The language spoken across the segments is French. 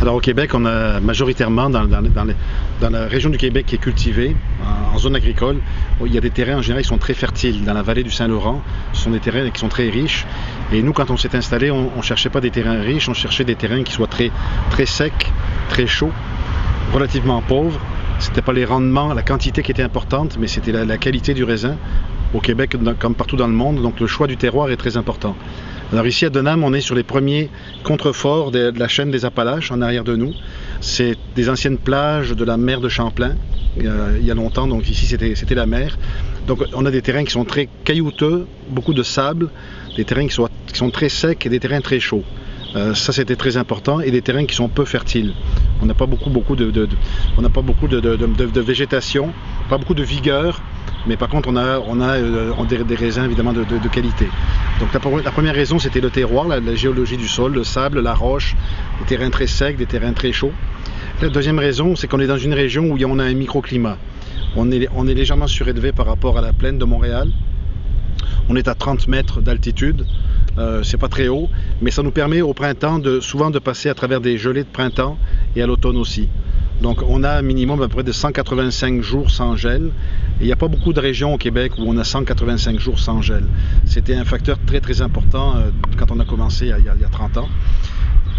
Alors au Québec, on a majoritairement dans la région du Québec qui est cultivée, en zone agricole, il y a des terrains en général qui sont très fertiles. Dans la vallée du Saint-Laurent, ce sont des terrains qui sont très riches. Et nous, quand on s'est installé, on ne cherchait pas des terrains riches, on cherchait des terrains qui soient très secs, très chauds, relativement pauvres. Ce n'était pas les rendements, la quantité qui était importante, mais c'était la qualité du raisin. Au Québec, comme partout dans le monde, donc le choix du terroir est très important. Alors ici à Denham, on est sur les premiers contreforts de la chaîne des Appalaches en arrière de nous. C'est des anciennes plages de la mer de Champlain, il y a longtemps, donc ici c'était la mer. Donc on a des terrains qui sont très caillouteux, beaucoup de sable, des terrains qui sont très secs et des terrains très chauds. Ça c'était très important, et des terrains qui sont peu fertiles. On n'a pas beaucoup de végétation, pas beaucoup de vigueur, mais par contre on a des raisins évidemment de qualité. Donc la première raison c'était le terroir, la géologie du sol, le sable, la roche, des terrains très secs, des terrains très chauds. La deuxième raison c'est qu'on est dans une région où on a un microclimat. On est légèrement surélevé par rapport à la plaine de Montréal. On est à 30 mètres d'altitude. C'est pas très haut, mais ça nous permet au printemps souvent de passer à travers des gelées de printemps et à l'automne aussi. Donc on a un minimum à peu près de 185 jours sans gel. Et il n'y a pas beaucoup de régions au Québec où on a 185 jours sans gel. C'était un facteur très important quand on a commencé il y a 30 ans.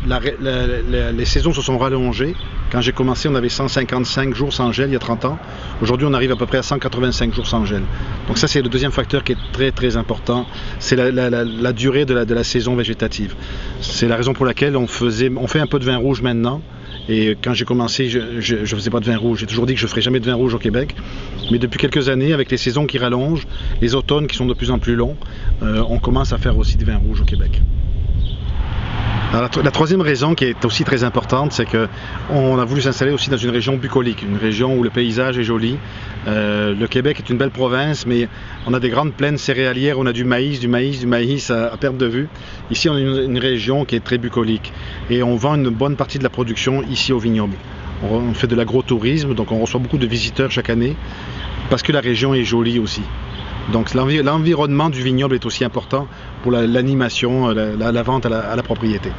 Les saisons se sont rallongées. Quand j'ai commencé, on avait 155 jours sans gel il y a 30 ans. Aujourd'hui, on arrive à peu près à 185 jours sans gel. Donc ça, c'est le deuxième facteur qui est très important. C'est la durée de la saison végétative. C'est la raison pour laquelle on fait un peu de vin rouge maintenant. Et quand j'ai commencé, je ne faisais pas de vin rouge. J'ai toujours dit que je ne ferais jamais de vin rouge au Québec. Mais depuis quelques années, avec les saisons qui rallongent, les automnes qui sont de plus en plus longs, on commence à faire aussi du vin rouge au Québec. Alors, la troisième raison qui est aussi très importante, c'est qu'on a voulu s'installer aussi dans une région bucolique, une région où le paysage est joli. Le Québec est une belle province, mais on a des grandes plaines céréalières, on a du maïs à perte de vue. Ici, on a une région qui est très bucolique et on vend une bonne partie de la production ici au vignoble. On fait de l'agrotourisme, donc on reçoit beaucoup de visiteurs chaque année parce que la région est jolie aussi. Donc l'environnement du vignoble est aussi important pour l'animation, la vente à la propriété.